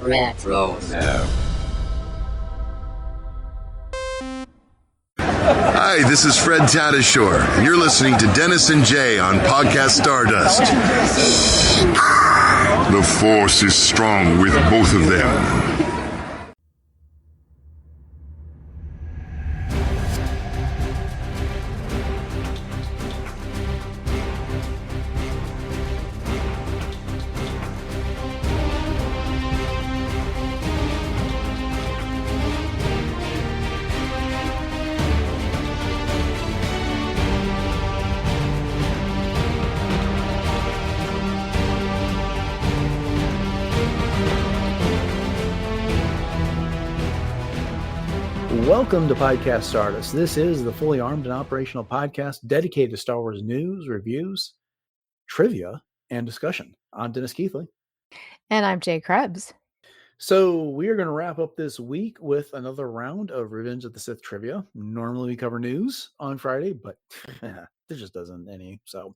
Retro. Hi, this is Fred Tatasciore, and you're listening to Dennis and Jay on Podcast Stardust. The Force is strong with both of them. Welcome to Podcast Stardust. This is the fully armed and operational podcast dedicated to Star Wars news, reviews, trivia, and discussion. I'm Dennis Keithley. And I'm Jay Krebs. So we are going to wrap up this week with another round of Revenge of the Sith trivia. Normally we cover news on Friday, but there just doesn't any. So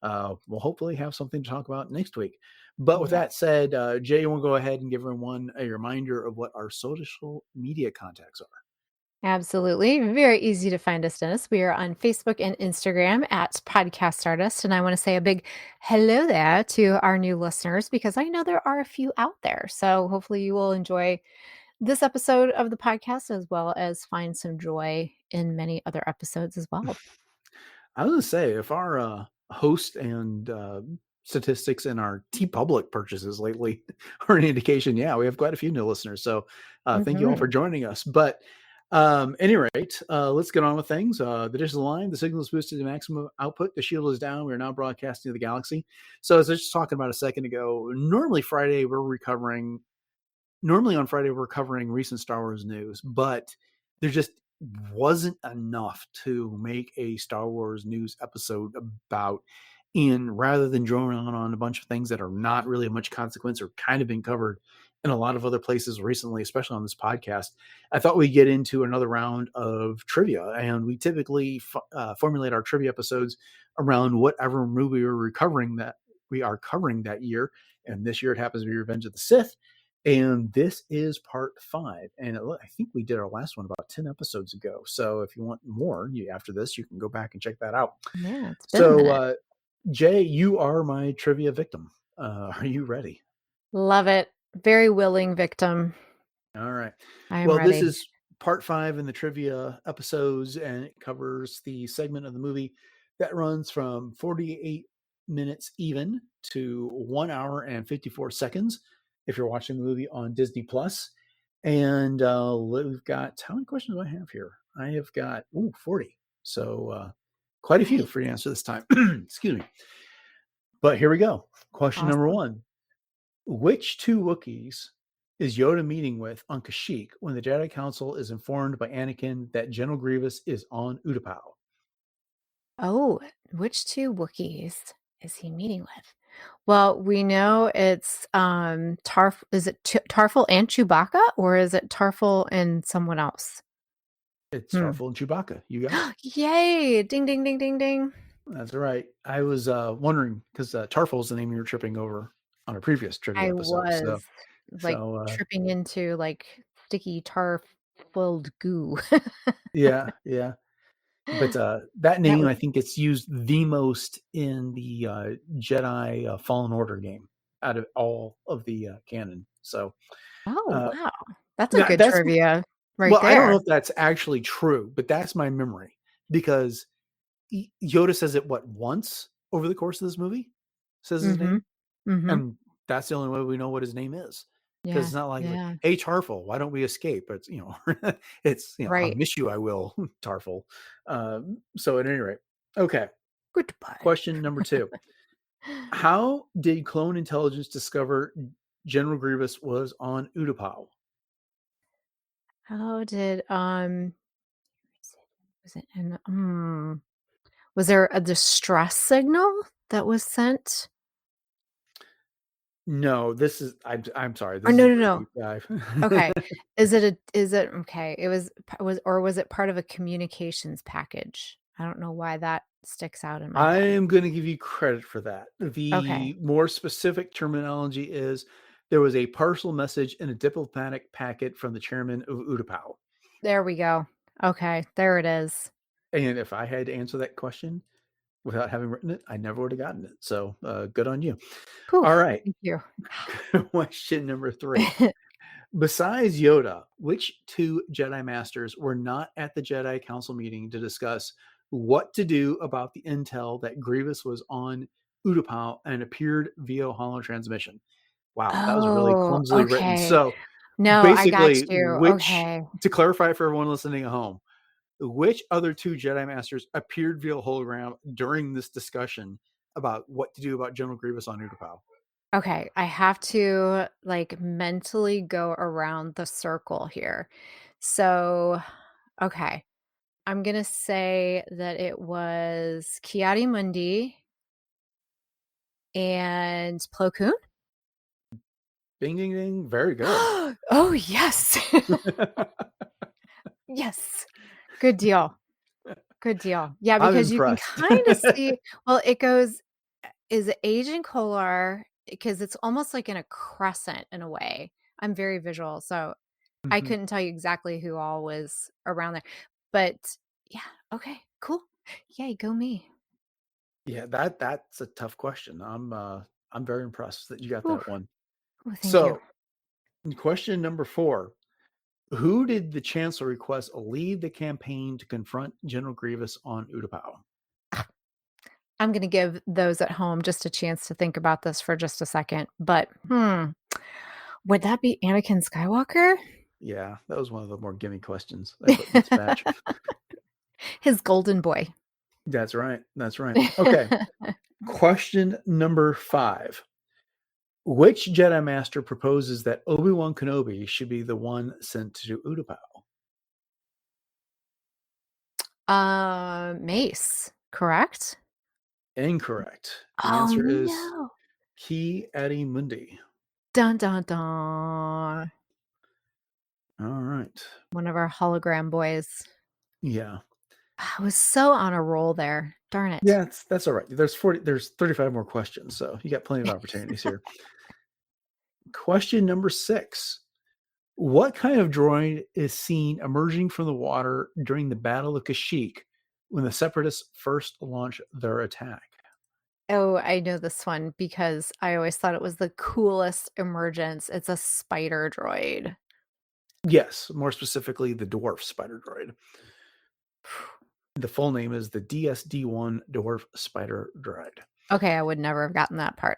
we'll hopefully have something to talk about next week. But with that said, Jay, you want to go ahead and give everyone a reminder of what our social media contacts are? Absolutely. Very easy to find us, Dennis. We are on Facebook and Instagram at Podcast Stardust. And I want to say a big hello there to our new listeners because I know there are a few out there. So hopefully you will enjoy this episode of the podcast as well as find some joy in many other episodes as well. I was going to say, if our host and statistics in our TeePublic purchases lately are an indication, we have quite a few new listeners. So thank you all for joining us. But any rate, let's get on with things. The dish is aligned, the signal is boosted to maximum output, the shield is down. We are now broadcasting to the galaxy. So as I was just talking about a second ago, normally on Friday we're covering recent Star Wars news, but there just wasn't enough to make a Star Wars news episode about. And rather than drawing on a bunch of things that are not really of much consequence or kind of been covered in a lot of other places recently, especially on this podcast, I thought we'd get into another round of trivia. And we typically formulate our trivia episodes around whatever movie we are covering that year. And this year it happens to be Revenge of the Sith. And this is part 5. And I think we did our last one about 10 episodes ago. So if you want more after this, you can go back and check that out. Yeah. It's been a minute. Jay, you are my trivia victim. Are you ready? Love it. Very willing victim. All right. I am ready. This is part 5 in the trivia episodes, and it covers the segment of the movie that runs from 48 minutes even to 1 hour and 54 seconds if you're watching the movie on Disney Plus. And we've got, how many questions do I have here? I have got 40. So quite a few for you to answer this time. Excuse me. But here we go. Question number 1. Which 2 Wookiees is Yoda meeting with on Kashyyyk when the Jedi Council is informed by Anakin that General Grievous is on Utapau? Oh, which 2 Wookiees is he meeting with? Well, we know it's is it Tarful and Chewbacca, or is it Tarful and someone else? It's Tarful and Chewbacca. You got it. Yay! Ding, ding, ding, ding, ding. That's right. I was wondering because Tarful is the name you were tripping over on a previous trivia episode. I was tripping into like sticky tar-filled goo. Yeah. But that name, I think it's used the most in the Jedi Fallen Order game out of all of the canon. So, wow, that's a good trivia right there. I don't know if that's actually true, but that's my memory because Yoda says it once over the course of this movie, says his name, and that's the only way we know what his name is. Because it's not like, hey, Tarful, why don't we escape? It's, it's, right. I'll miss you, I will, Tarful. So at any rate, okay. Goodbye. Question number 2. How did clone intelligence discover General Grievous was on Utapau? How did, was there a distress signal that was sent? No, this is, I'm sorry. This no. Okay. Is it okay. Was it part of a communications package? I don't know why that sticks out in my head. I am going to give you credit for that. The more specific terminology is There was a parcel message in a diplomatic packet from the chairman of Utapau. There we go. Okay, there it is. And if I had to answer that question without having written it, I never would have gotten it. So good on you. Whew, All right. thank you. Question number 3. Besides Yoda, which 2 Jedi Masters were not at the Jedi Council meeting to discuss what to do about the intel that Grievous was on Utapau and appeared via holo transmission? Wow, that was really Oh, clumsily written. okay. So No, I got basically, you. which, Okay. to clarify for everyone listening at home, which other 2 Jedi Masters appeared via hologram during this discussion about what to do about General Grievous on Utapau? Okay, I have to like mentally go around the circle here. So, okay, I'm gonna say that it was Kiadi Mundi and Plo Koon. Bing, ding, ding. Very good. Oh, yes. Yes. Good deal. Good deal. Yeah, I'm because you can impressed. kind of see, well, it goes, is it Agent Kolar? Because it's almost like in a crescent in a way. I'm very visual, so I Mhm. couldn't tell you exactly who all was around there. But yeah, okay, cool. Yay, go me. Yeah, that's a tough question. I'm very impressed that you got Ooh, that one. oh, thank you. So, question number 4. Who did the Chancellor request lead the campaign to confront General Grievous on Utapau? I'm gonna give those at home just a chance to think about this for just a second. But would that be Anakin Skywalker? Yeah, that was one of the more gimme questions I put in this batch. His golden boy. That's right. That's right. Okay. Question number 5. Which Jedi Master proposes that Obi-Wan Kenobi should be the one sent to Utapau? Mace, correct? Incorrect. The Oh answer is no. Ki-Adi Mundi. Dun dun dun. All right. One of our hologram boys. Yeah. I was so on a roll there. Darn it. Yeah, that's all right. There's 35 more questions, so you got plenty of opportunities here. Question number 6. What kind of droid is seen emerging from the water during the Battle of Kashyyyk when the Separatists first launch their attack? Oh, I know this one because I always thought it was the coolest emergence. It's a spider droid. Yes, more specifically, the dwarf spider droid. The full name is the DSD-1 dwarf spider droid. Okay, I would never have gotten that part.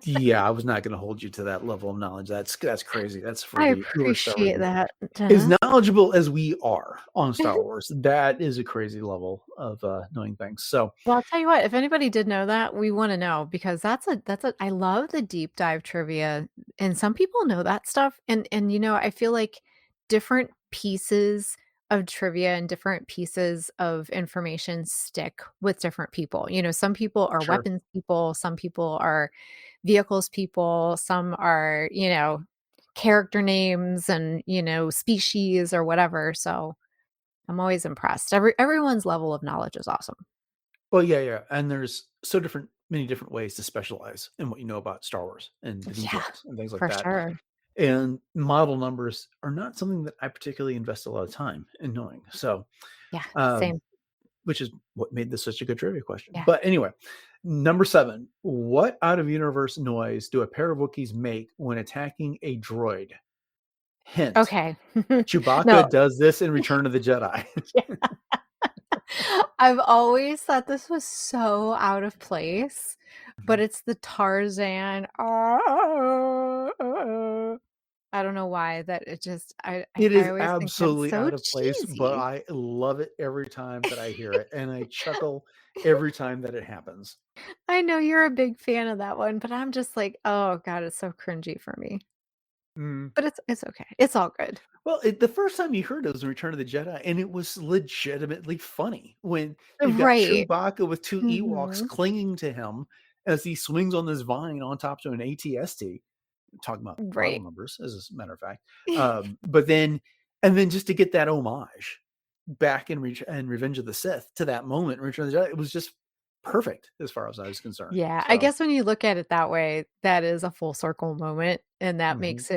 Yeah, I was not going to hold you to that level of knowledge. That's crazy. That's for I the uber Star Wars appreciate geeks. that, As Dennis. knowledgeable as we are on Star Wars, that is a crazy level of knowing things. So, Well, I'll tell you what, if anybody did know that, we wanna know because that's a I love the deep dive trivia, and some people know that stuff, and, I feel like different pieces of trivia and different pieces of information stick with different people. Some people are sure. weapons people, some people are vehicles people, some are, character names and, species or whatever, so I'm always impressed. Everyone's level of knowledge is awesome. Well, yeah. And there's many different ways to specialize in what you know about Star Wars and the Yeah, details and things like for that. sure. And model numbers are not something that I particularly invest a lot of time in knowing. So, Yeah, um, same. which is what made this such a good trivia question. Yeah. But anyway, number 7. What out of universe noise do a pair of Wookiees make when attacking a droid? Hint. Okay. No. Chewbacca does this in Return of the Jedi. I've always thought this was so out of place, but it's the Tarzan. I don't know why that it just It I is always think that's absolutely so out of place, but cheesy. I love it every time that I hear it, and I chuckle every time that it happens. I know you're a big fan of that one, but I'm just like, "Oh god, it's so cringy for me." Mm. But it's okay. It's all good. Well, the first time you heard it was in Return of the Jedi, and it was legitimately funny when you've got Right. Chewbacca with 2 Ewoks Mhm. clinging to him as he swings on this vine on top to an AT-ST. Talking about model Right. numbers, as a matter of fact. But then just to get that homage back in Revenge of the Sith to that moment in Return of the Jedi, it was just perfect as far as I was concerned. Yeah, I So, guess when you look at it that way, that is a full circle moment, and mhm. that makes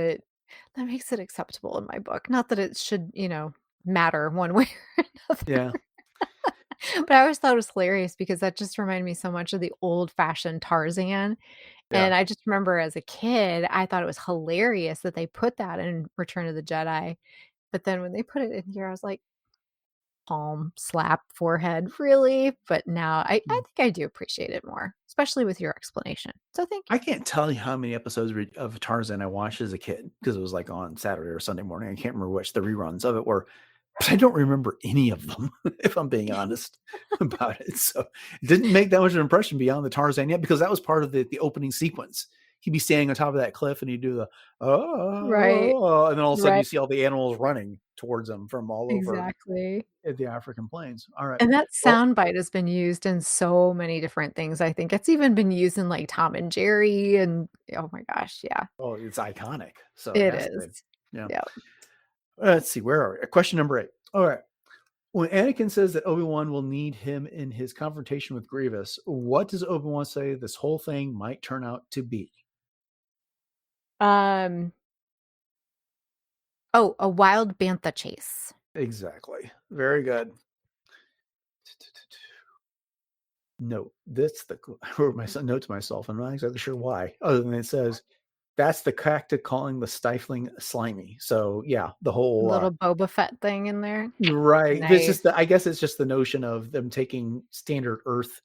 it acceptable in my book. Not that it should, matter one way or another. Yeah, But I always thought it was hilarious because that just reminded me so much of the old-fashioned Tarzan, yeah. and I just remember as a kid, I thought it was hilarious that they put that in Return of the Jedi, but then when they put it in here, I was like, palm, slap, forehead, really? But now I Mm. think I do appreciate it more, especially with your explanation. So thank you. I can't tell you how many episodes of Tarzan I watched as a kid because it was like on Saturday or Sunday morning. I can't remember which the reruns of it were, but I don't remember any of them, if I'm being honest about it. So it didn't make that much of an impression beyond the Tarzan yet because that was part of the opening sequence. He'd be standing on top of that cliff and he'd do the Right, oh, and then all of a sudden right, you see all the animals running towards him from all over exactly. the African plains. All right. And that Well, soundbite has been used in so many different things, I think it's even been used in, like, Tom and Jerry and oh my gosh, yeah, oh, it's iconic. So it it has to is. be. Yeah. Yeah. Let's see. Where are we? Question number 8. All right. When Anakin says that Obi-Wan will need him in his confrontation with Grievous, what does Obi-Wan say this whole thing might turn out to be? Um, oh, a wild bantha chase. Exactly. Very good. No, that's the I wrote my note to myself. I'm not exactly sure why, other than it says that's the tactic calling the stifling slimy. So yeah, the whole Little Boba Fett thing in there. right. This is Nice. the I guess it's just the notion of them taking standard Earth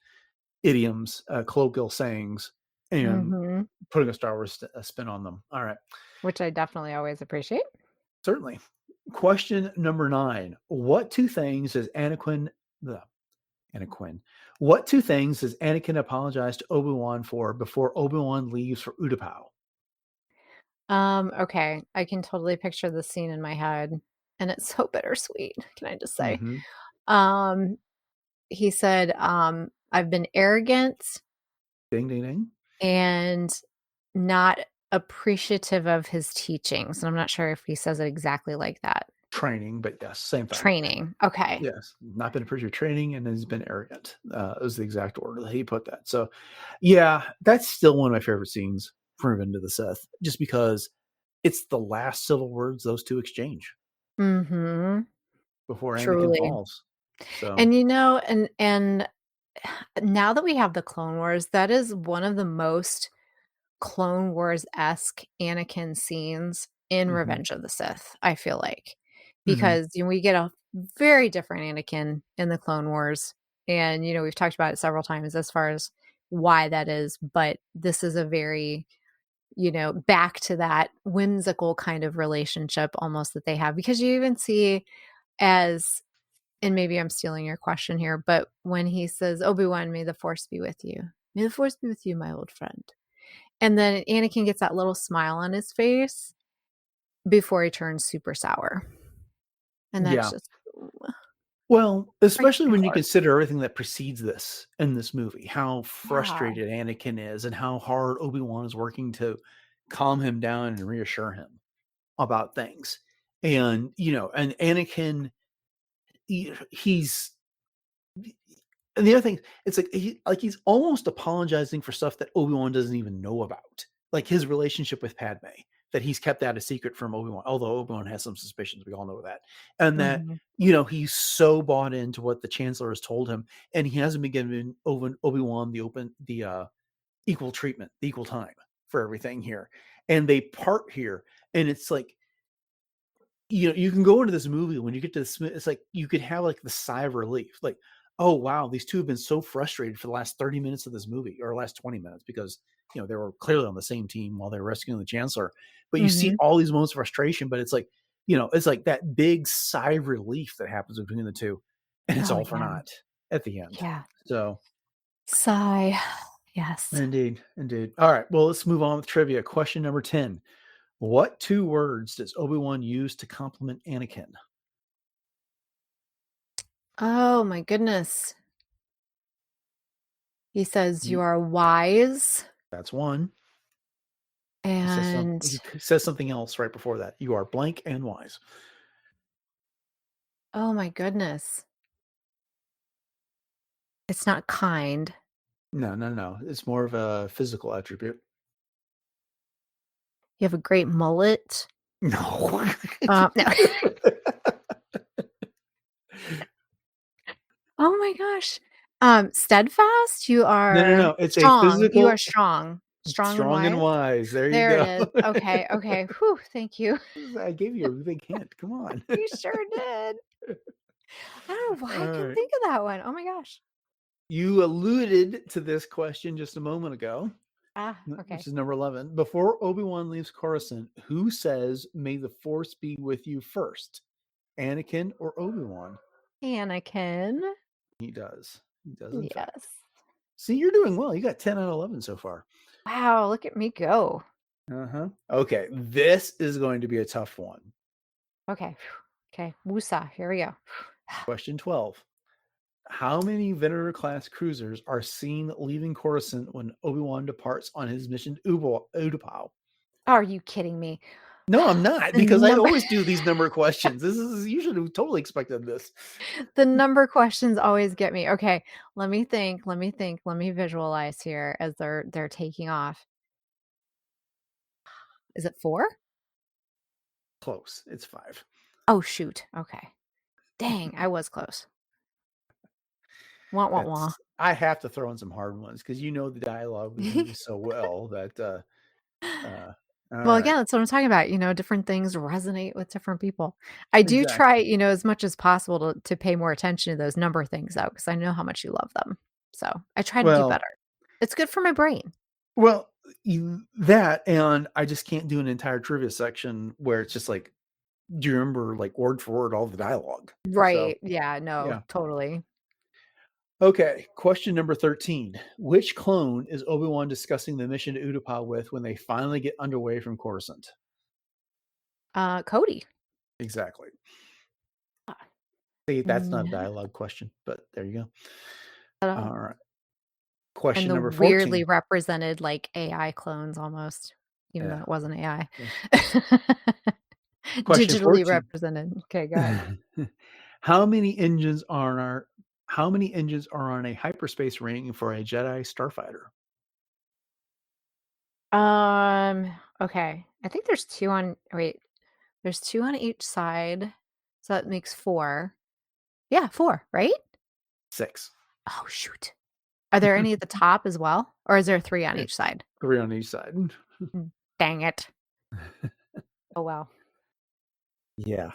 idioms, colloquial sayings, and Mhm. putting a Star Wars spin on them. All right. Which I definitely always appreciate. Certainly. Question number 9. What two things does Anakin. What two things does Anakin apologize to Obi-Wan for before Obi-Wan leaves for Utapau? Okay, I can totally picture the scene in my head, and it's so bittersweet, can I just say? Mhm. Um, he said, "I've been arrogant Ding, ding, ding. and not appreciative of his teachings," and I'm not sure if he says it exactly like that. Training, but yes, same thing. Training, okay. Yes, not been appreciative of training and has been arrogant. Was the exact order that he put that. So, yeah, that's still one of my favorite scenes from Revenge of the Sith, just because it's the last civil words those two exchange Mhm. before Anakin Truly. falls. So, And, now that we have the Clone Wars, that is one of the most Clone Wars-esque Anakin scenes in mhm, Revenge of the Sith, I feel like, mhm. because, we get a very different Anakin in the Clone Wars, and, we've talked about it several times as far as why that is, but this is a very, back to that whimsical kind of relationship almost that they have, because you even see as and maybe I'm stealing your question here, but when he says, "Obi-Wan, may the Force be with you. May the Force be with you, my old friend." And then Anakin gets that little smile on his face before he turns super sour. And that's Yeah. just Well, breaks especially my when you heart. consider everything that precedes this in this movie, how Yeah. frustrated Anakin is and how hard Obi-Wan is working to calm him down and reassure him about things. And, and Anakin, he's and the other thing, it's like he's almost apologizing for stuff that Obi-Wan doesn't even know about. Like his relationship with Padme that he's kept that a secret from Obi-Wan, although Obi-Wan has some suspicions, we all know that. And that, Mhm. he's so bought into what the Chancellor has told him, and he hasn't been given Obi-Wan the equal treatment, the equal time for everything here. And they part here, and it's like you can go into this movie when you get to this, it's like you could have like the sigh of relief, like, oh wow, these two have been so frustrated for the last 30 minutes of this movie or last 20 minutes because they were clearly on the same team while they were rescuing the Chancellor. But you see Mhm. all these moments of frustration, but it's like, it's like that big sigh of relief that happens between the two, and it's Oh, all for yeah. naught at the end. Yeah. So Sigh. Yes. indeed, indeed. All right, well, let's move on with trivia. Question number 10. What two words does Obi-Wan use to compliment Anakin? Oh my goodness. He says, "You You are wise," That's one. and He says something else right before that. You are blank and wise. oh my goodness. It's not kind. No. It's more of a physical attribute. You have a great mullet. No. No. Oh my gosh. Steadfast? You are No. It's a strong. You are physical, strong. Strong and strong and wise? wise. There you There it go. is. Okay. Whew, thank you. I gave you a big hint. Come on. You sure did. I don't know why I All couldn't right. think of that one. Oh my gosh. You alluded to this question just a moment ago, Okay. which is number 11. Before Obi-Wan leaves Coruscant, who says, "May the Force be with you" first? Anakin or Obi-Wan? Anakin. He does. He does, in fact. Yes. See, you're doing well. You got 10 out of 11 so far. Wow, look at me go. Okay, this is going to be a tough one. Okay. Wusa. Here we go. Question 12. How many Venator-class cruisers are seen leaving Coruscant when Obi-Wan departs on his mission to Utapau? Are you kidding me? No, I'm not, The because I number- always do these number questions. You should have totally expected this. The number questions always get me. Okay, let me think. Let me visualize here as they're taking off. Is it 4? Close. It's 5. Oh shoot. Okay. Dang, I was close. Wah. I have to throw in some hard ones because you know the dialogue with me so well that Well, again, that's what I'm talking about. Different things resonate with different people. I do try, as much as possible to pay more attention to those number things, though, because I know how much you love them. So I try to do better. It's good for my brain. Well, that, and I just can't do an entire trivia section where it's just like, do you remember like word for word all the dialogue? Right. Yeah, no, totally. Okay, question number 13. Which clone is Obi-Wan discussing the mission to Utapau with when they finally get underway from Coruscant? Cody. Exactly. See, that's not a dialogue question, but there you go. All right. Question number 14. Weirdly represented like AI clones almost, even though it wasn't AI. Digitally 14. represented. Okay, go ahead. How many engines are on a hyperspace ring for a Jedi starfighter? Okay. I think there's 2 on there's 2 on each side. So that makes 4. Yeah, 4, right? 6. Oh shoot. Are there any at the top as well? Or is there 3 on each side? 3 on each side. Dang it. Oh well. Yeah.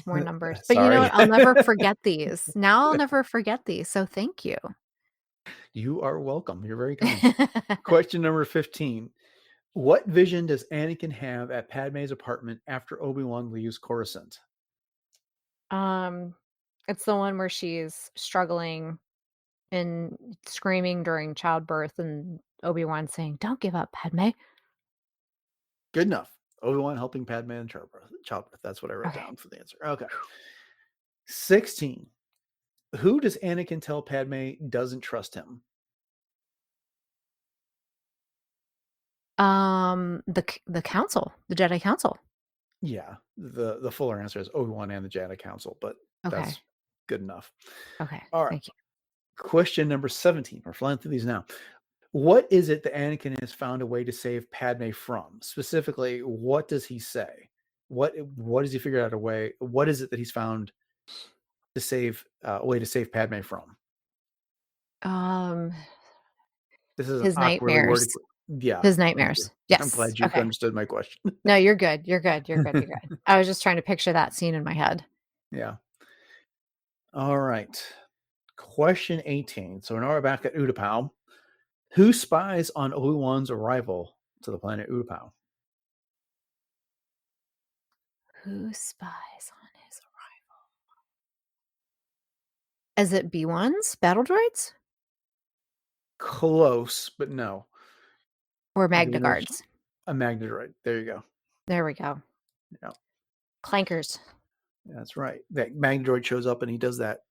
More numbers. But you know what? I'll never forget these. Now I'll never forget these. So thank you. You are welcome. You're very kind. Question number 15. What vision does Anakin have at Padme's apartment after Obi-Wan leaves Coruscant? It's the one where she's struggling and screaming during childbirth and Obi-Wan saying, "Don't give up, Padme." Good enough. Obi-Wan helping Padme in childbirth. That's what I wrote down for the answer. Okay. 16. Who does Anakin tell Padme doesn't trust him? The council, the Jedi Council. Yeah. The fuller answer is Obi-Wan and the Jedi Council, but that's good enough. Okay. All right. Thank you. Question number 17. We're flying through these now. What is it that Anakin has found a way to save Padme from? Specifically, what does he say? What has he figured out a way? What is it that he's found to save a way to save Padme from? This is his an awkwardly worded. nightmares. Yeah. His nightmares. Yes. I'm glad you understood my question. No, you're good. You're good. I was just trying to picture that scene in my head. Yeah. All right. Question 18. So now we're back at Utapau. Who spies on Obi-Wan's arrival to the planet Utapau? Who spies on his arrival? Is it B1s? Battle droids? Close, but no. Or Magna Guards? A Magna droid. There you go. There we go. Yeah. Clankers. That's right. That Magna droid shows up and he does that,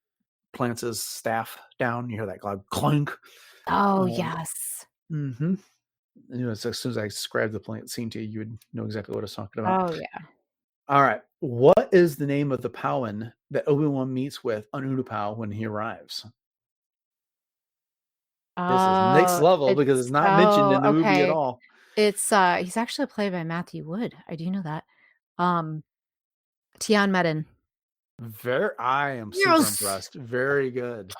plants his staff down. You hear that loud clunk. Oh, yes. Mm-hmm. As soon as I described the plant scene to you, you would know exactly what I was talking about. Oh, yeah. All right. What is the name of the Pauan that Obi-Wan meets with on Utapau when he arrives? This is next level because it's not mentioned in the movie at all. It's he's actually played by Matthew Wood. I do know that. Tian Medin. I am super impressed. Very good.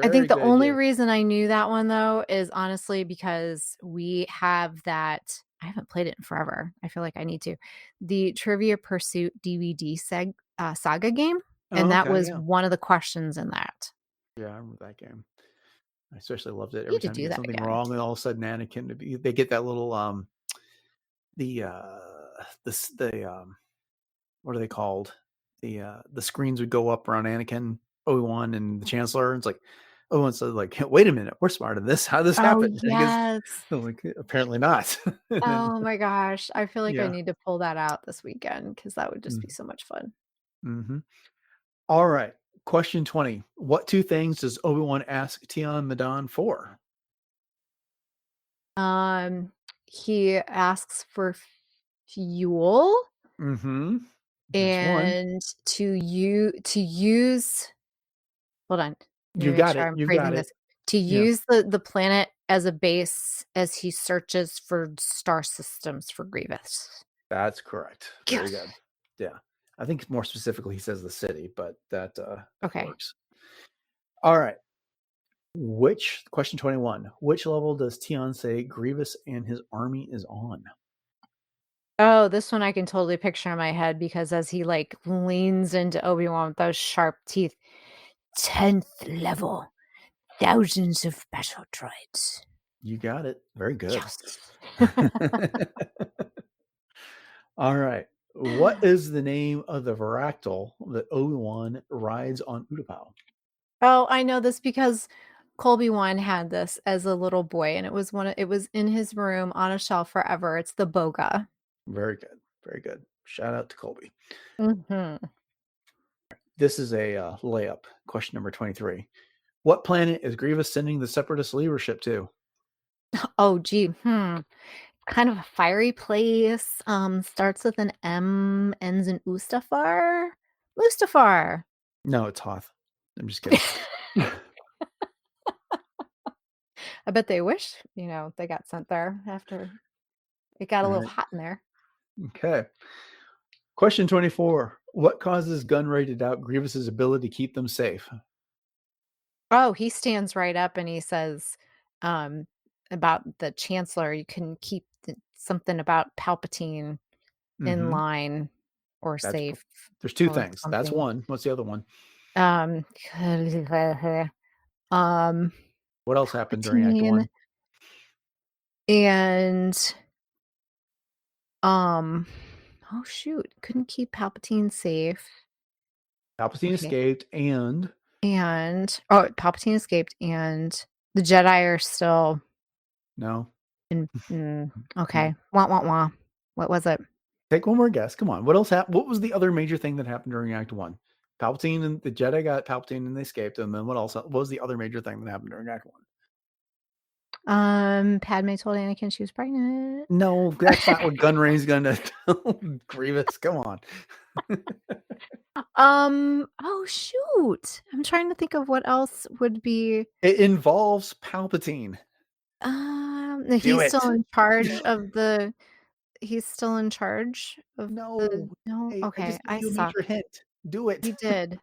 I think the only reason I knew that one though is honestly because we have that. I haven't played it in forever. I feel like I need to. The Trivia Pursuit DVD saga game, and that was one of the questions in that. Yeah, I remember that game. I especially loved it. Every time you get something wrong, and all of a sudden Anakin, they get that little what are they called? The screens would go up around Anakin, Obi-Wan, and the Chancellor. And it's like Obi-Wan said, like, wait a minute, we're smarter than this. How did this happen? Yes. Like, apparently not. Oh my gosh. I feel like I need to pull that out this weekend because that would just be so much fun. Mm-hmm. All right. Question 20. What two things does Obi-Wan ask Tian Medin for? He asks for fuel. Mm-hmm. And to use hold on. You got it. You got it. To use the planet as a base as he searches for star systems for Grievous. That's correct. Very good. Yeah. I think more specifically he says the city, but that works. All right. Question 21. Which level does Tian say Grievous and his army is on? Oh, this one I can totally picture in my head because as he like leans into Obi-Wan with those sharp teeth. 10th level. Thousands of battle droids. You got it. Very good. Yes. All right. What is the name of the Varactyl that Obi-Wan rides on Utapau? Oh, I know this because Colby-Wan had this as a little boy, and it was in his room on a shelf forever. It's the Boga. Very good. Very good. Shout out to Colby. Mm-hmm. This is a layup. Question number 23. What planet is Grievous sending the Separatist leadership to? Oh, gee. Kind of a fiery place. Starts with an M, ends in Mustafar. Mustafar. No, it's Hoth. I'm just kidding. I bet they wish, they got sent there after it got a little hot in there. Okay. Question 24. What causes Gunray to doubt Grievous's ability to keep them safe? Oh, he stands right up and he says about the Chancellor, you can keep something about Palpatine in line or safe. There's two things. Something. That's one. What's the other one? What else happened during Act 1? And oh shoot, couldn't keep Palpatine safe. Palpatine escaped and Palpatine escaped and the Jedi are still okay. Wah. What was it? Take one more guess. Come on. What else happened? What was the other major thing that happened during Act 1? Palpatine and the Jedi got Palpatine and they escaped. And then what else? What was the other major thing that happened during Act 1? Padme told Anakin she was pregnant. No, that's not what Gunray's gonna tell Grievous. Come on. Oh shoot. I'm trying to think of what else would be. It involves Palpatine. He's still in charge of the. He's still in charge of no. Hey, okay, I suck. Your hint. Do it. He did.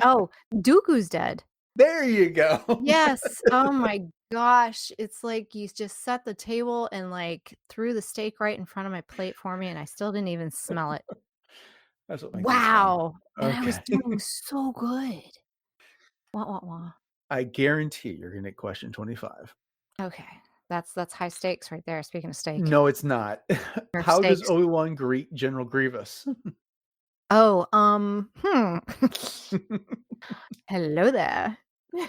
Oh, Dooku's dead. There you go. Yes. Oh my gosh. It's like you just set the table and like threw the steak right in front of my plate for me, and I still didn't even smell it. That's what makes wow. And I was doing so good. Wah. I guarantee you're gonna get question 25. Okay. That's high stakes right there. Speaking of steak. No, it's not. How does Obi-Wan greet General Grievous? Oh, hello there.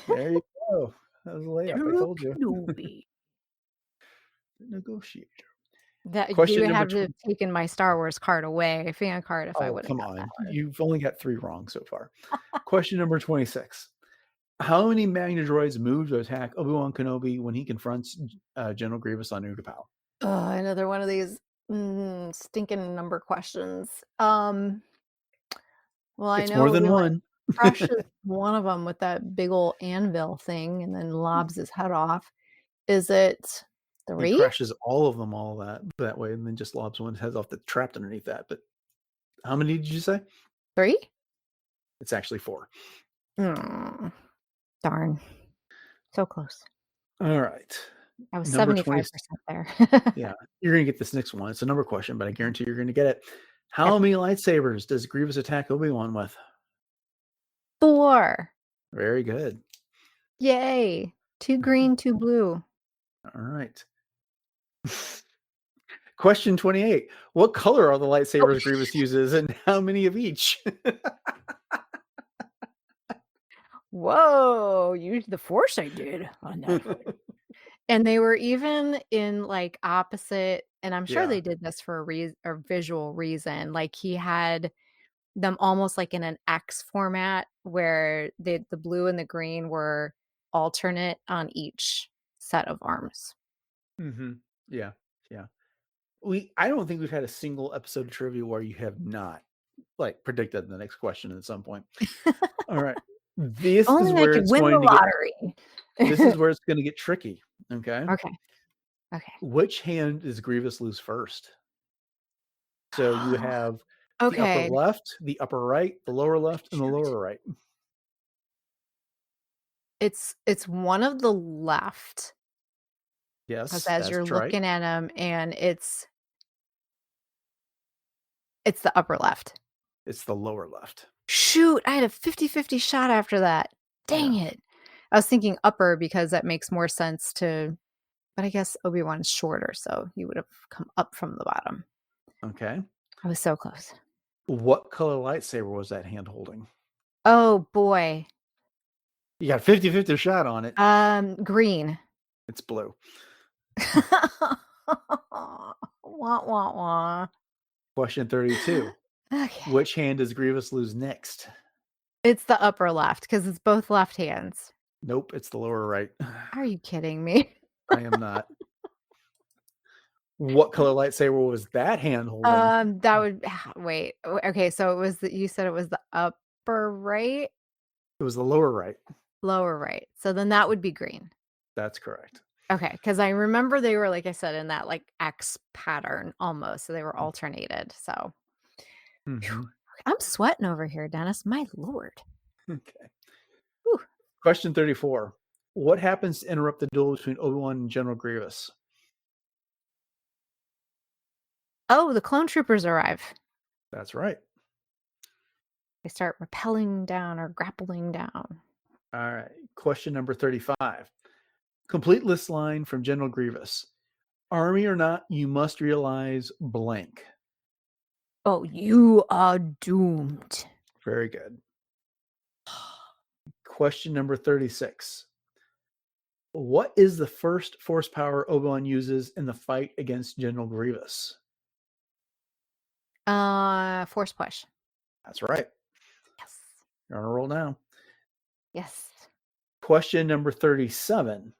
There you go. That was a layup. I told you. Negotiator. That you would have to have taken my Star Wars card away, fan card, if I would have. Come on. You've only got 3 wrong so far. Question number 26. How many Magna droids move to attack Obi-Wan Kenobi when he confronts General Grievous on Utapau? Oh, another one of these stinking number questions. Well, it's more than one. crushes one of them with that big old anvil thing and then lobs his head off. Is it He 3? crashes all of them that way, and then just lobs one's heads off that's trapped underneath that. But how many did you say? 3? It's actually 4. Darn. So close. All right. I was Number 75% 20. there. Yeah, you're gonna get this next one. It's a number question, but I guarantee you're gonna get it. How many lightsabers does Grievous attack Obi-Wan with? 4. Very good. Yay. 2 green, 2 blue. All right. Question 28. What color are the lightsabers Grievous uses, and how many of each? Whoa, use the force I did on that one. And they were even in like opposite, and I'm sure Yeah. they did this for a visual reason. Like he had them almost like in an X format where the blue and the green were alternate on each set of arms. Mm-hmm. Yeah. Yeah. I don't think we've had a single episode of trivia where you have not like predicted the next question at some point. All right. This Only is I where could it's win the going to get lottery. this is where it's going to get tricky. Okay. Okay. Okay. Which hand does Grievous lose first? So you have the upper Okay. left, the upper right, the lower left, and the lower right. It's one of the left. Yes, Because as you're that's right. looking at them, and it's the upper left. It's the lower left. Shoot, I had a 50-50 shot after that. Dang it. I was thinking upper because that makes more sense but I guess Obi-Wan's shorter, so he would have come up from the bottom. Okay. I was so close. What color lightsaber was that hand holding? Oh, boy. You got a 50-50 shot on it. Green. It's blue. Wah, wah, wah. Question 32. Okay. Which hand does Grievous lose next? It's the upper left because it's both left hands. Nope, it's the lower right. Are you kidding me? I am not. What color lightsaber was that hand holding? That would wait. Okay, so it was you said it was the upper right, It was the lower right. lower right. So then that would be green. That's correct. Okay, because I remember they were, like I said, in that like X pattern almost. So they were alternated. So Mm-hmm. I'm sweating over here, Dennis. My Lord. Okay. Whew. Question 34. What happens to interrupt the duel between Obi-Wan and General Grievous? Oh, the clone troopers arrive. That's right. They start rappelling down or grappling down. All right. Question number 35. Complete list line from General Grievous. Army or not, you must realize blank. Oh, you are doomed. Very good. Question number 36. What is the first force power Obi-Wan uses in the fight against General Grievous? Force push. That's right. Yes. You're on a roll now. Yes. Question number 37.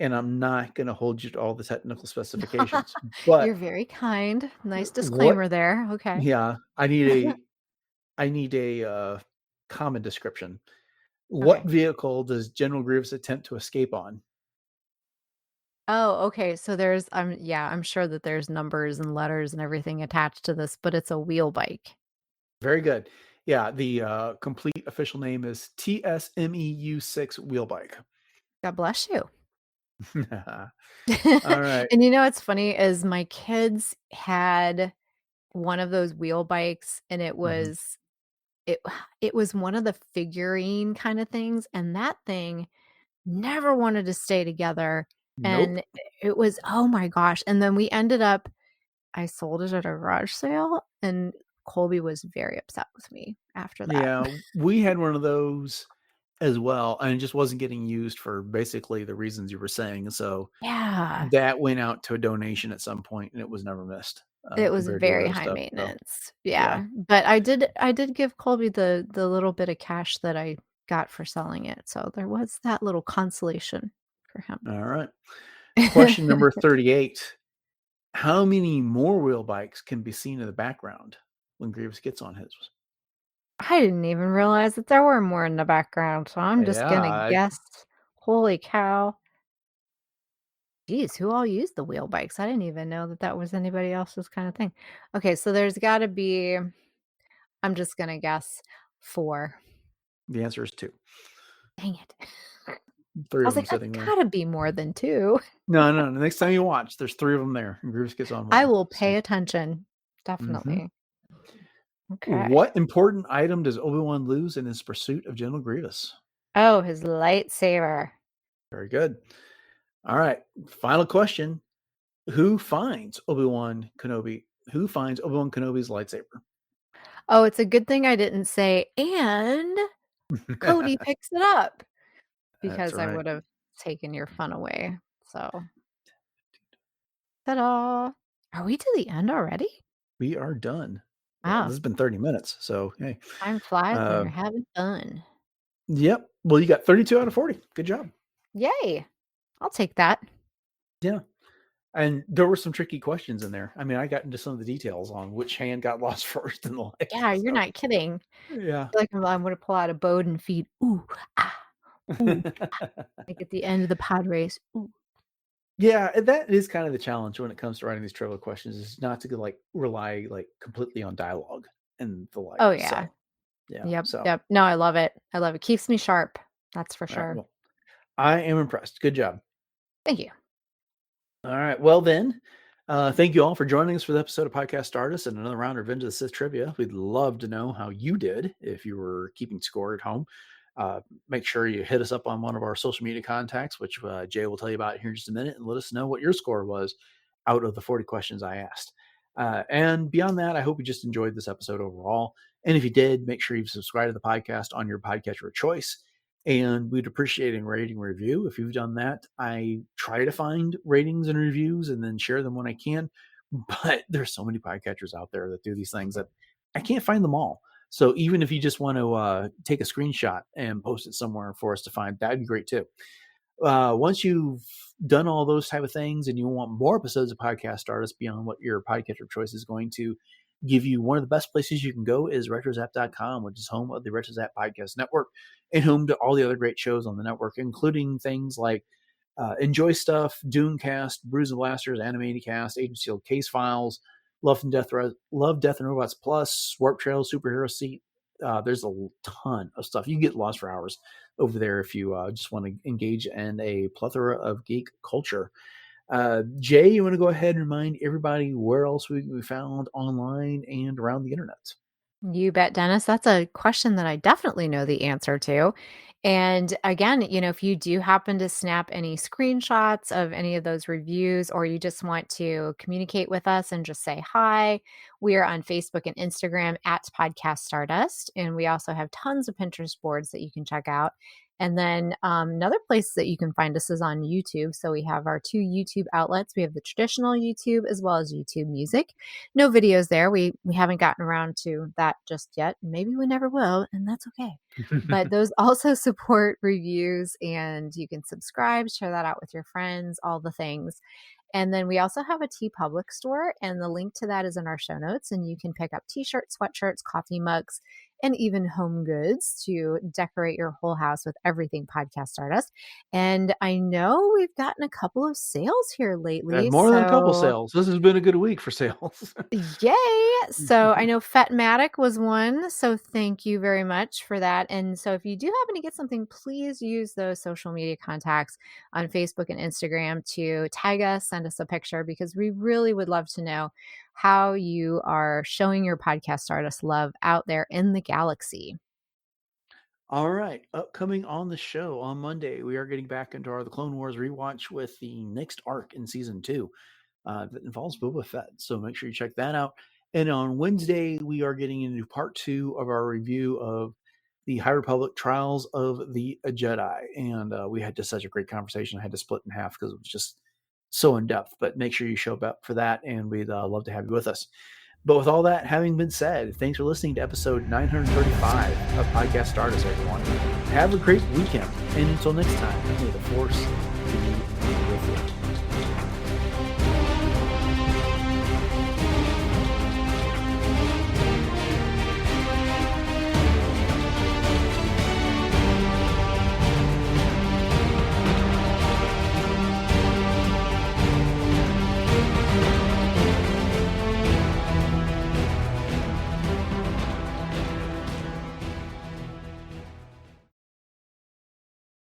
And I'm not going to hold you to all the technical specifications, but You're very kind. Nice disclaimer there. Okay. Yeah, I need a common description. What Okay. vehicle does General Grievous attempt to escape on? Oh, okay. So there's I'm sure that there's numbers and letters and everything attached to this, but it's a wheel bike. Very good. Yeah, the complete official name is TSMEU6 wheel bike. God bless you. All right. And you know what's funny is my kids had one of those wheel bikes, and it was it was one of the figurine kind of things, and that thing never wanted to stay together. Nope. And it was, oh my gosh. And then I sold it at a garage sale, and Colby was very upset with me after that. Yeah, we had one of those as well, and it just wasn't getting used for basically the reasons you were saying. So Yeah. that went out to a donation at some point, and it was never missed. It was Compared to the very other high stuff. So, maintenance. yeah. Yeah. But I did give Colby the little bit of cash that I got for selling it. So there was that little consolation for him. All right. Question number 38. How many more wheel bikes can be seen in the background when Grievous gets on his? I didn't even realize that there were more in the background, so I'm just gonna Yeah, guess. Holy cow. Geez, who all used the wheel bikes? I didn't even know that that was anybody else's kind of thing. Okay, so there's gotta be, I'm just gonna guess 4. the answer is 2. Dang it. 3 I of was them like, that's sitting there. gotta be more than 2. No, the next time you watch, there's 3 of them there, and Grievous gets on I 1. will So, pay attention. mhm. Definitely. Okay. What important item does Obi-Wan lose in his pursuit of General Grievous? Oh, his lightsaber. Very good. All right, final question. Who finds Obi-Wan Kenobi? Who finds Obi-Wan Kenobi's lightsaber? Oh, it's a good thing I didn't say, "And Cody picks it up," That's because I right. would have taken your fun away. So, ta-da. Are we to the end already? We are done. Well, this Wow, has been 30 minutes, so hey. time flies when Uh, you're having fun. yep. Well, you got 32 out of 40. Good job. Yay. I'll take that. Yeah. And there were some tricky questions in there. I mean, I got into some of the details on which hand got lost first and the like. Yeah, you're So, not kidding. yeah. Like, I'm gonna pull out a Bowden feed. Ooh, ah, ooh. Like at the end of the pod race. Ooh. Yeah, and that is kind of the challenge when it comes to writing these trivia questions is not to like rely like completely on dialogue and the like. Oh, yeah. So, yeah. Yep, So, yep. No, I love it. I love it. Keeps me sharp. That's for all right. sure. Well, I am impressed. Good job. Thank you. All right. Well, then, thank you all for joining us for the episode of Podcast Stardust and another round of Revenge of the Sith trivia. We'd love to know how you did if you were keeping score at home. Make sure you hit us up on one of our social media contacts, which Jay will tell you about here in just a minute, and let us know what your score was out of the 40 questions I asked. And beyond that, I hope you just enjoyed this episode overall. And if you did, make sure you've subscribed to the podcast on your podcatcher of choice. And we'd appreciate a rating review. If you've done that, I try to find ratings and reviews and then share them when I can. But there's so many podcatchers out there that do these things that I can't find them all. So even if you just want to take a screenshot and post it somewhere for us to find, that'd be great too. Once you've done all those type of things and you want more episodes of Podcast Stardust beyond what your podcatcher of choice is going to give you, one of the best places you can go is retrozap.com, which is home of the RetroZap Podcast Network and home to all the other great shows on the network, including things like Enjoy Stuff, Dooncast, Brews and Blasters, Animaniacast, Agent Sealed Case Files, Love, Death and Robots Plus, Warp Trail, Superhero Seat. There's a ton of stuff. You can get lost for hours over there if you just want to engage in a plethora of geek culture. Jay, you want to go ahead and remind everybody where else we can be found online and around the internet? You bet, Dennis. That's a question that I definitely know the answer to. And again, if you do happen to snap any screenshots of any of those reviews, or you just want to communicate with us and just say hi, we are on Facebook and Instagram at Podcast Stardust. And we also have tons of Pinterest boards that you can check out. And then another place that you can find us is on YouTube. So we have our 2 YouTube outlets. We have the traditional YouTube as well as YouTube Music. No videos there. We haven't gotten around to that just yet. Maybe we never will, and that's okay. But those also support reviews, and you can subscribe, share that out with your friends, all the things. And then we also have a TeePublic store, and the link to that is in our show notes. And you can pick up t-shirts, sweatshirts, coffee mugs, and even home goods to decorate your whole house with everything Podcast Stardust. And I know we've gotten a couple of sales here lately. More than a couple So sales. This has been a good week for sales. yay! So I know Fetmatic was one. So thank you very much for that. And so if you do happen to get something, please use those social media contacts on Facebook and Instagram to tag us, send us a picture, because we really would love to know how you are showing your Podcast Stardust love out there in the galaxy. All right. Upcoming on the show on Monday, we are getting back into our The Clone Wars rewatch with the next arc in season 2 that involves Boba Fett. So make sure you check that out. And on Wednesday, we are getting into part 2 of our review of the High Republic Trials of the Jedi. And we had just such a great conversation. I had to split in half because it was just so in depth. But make sure you show up for that, and we'd love to have you with us. But with all that having been said, thanks for listening to episode 935 of Podcast Stardust, everyone. Have a great weekend. And until next time, may the Force